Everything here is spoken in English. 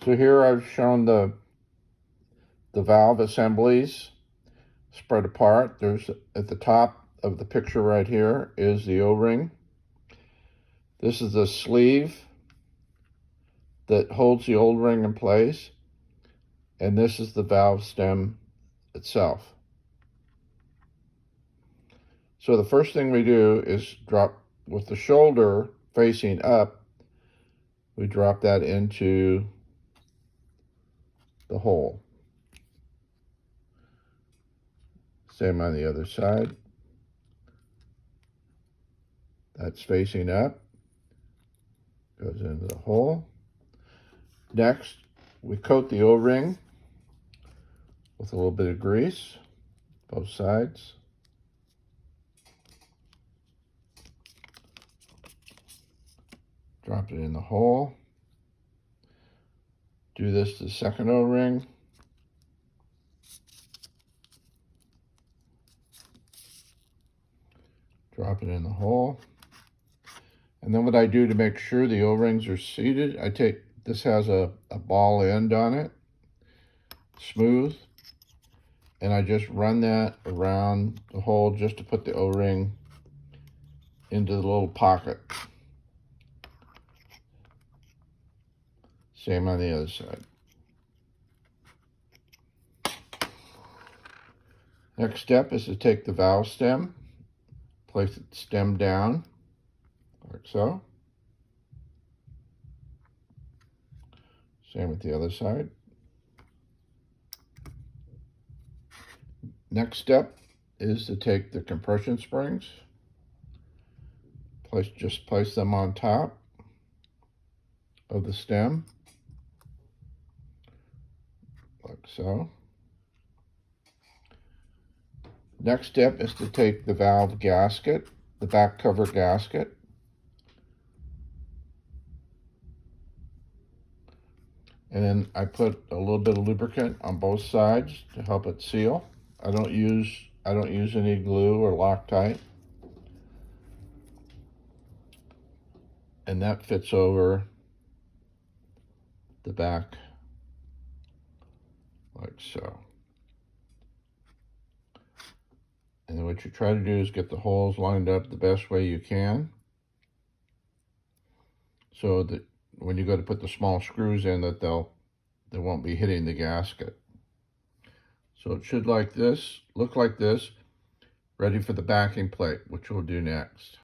So here I've shown the valve assemblies spread apart. There's at the top of the picture right here is the O-ring. This is the sleeve that holds the O-ring in place, and this is the valve stem itself. So the first thing we do is drop, with the shoulder facing up, we drop that into the hole. Same on the other side. That's facing up, goes into the hole. Next, we coat the O-ring with a little bit of grease, both sides. Drop it in the hole. Do this to the second O-ring. Drop it in the hole. And then what I do to make sure the O-rings are seated, I take, this has a ball end on it, smooth, and I just run that around the hole just to put the O-ring into the little pocket. Same on the other side. Next step is to take the valve stem, place the stem down, like so. Same with the other side. Next step is to take the compression springs, just place them on top of the stem, like so. Next step is to take the valve gasket, the back cover gasket, and then I put a little bit of lubricant on both sides to help it seal. I don't use any glue or Loctite. And that fits over the back like so. And then what you try to do is get the holes lined up the best way you can, so that when you go to put the small screws in, that they won't be hitting the gasket. So it should look like this, ready for the backing plate, which we'll do next.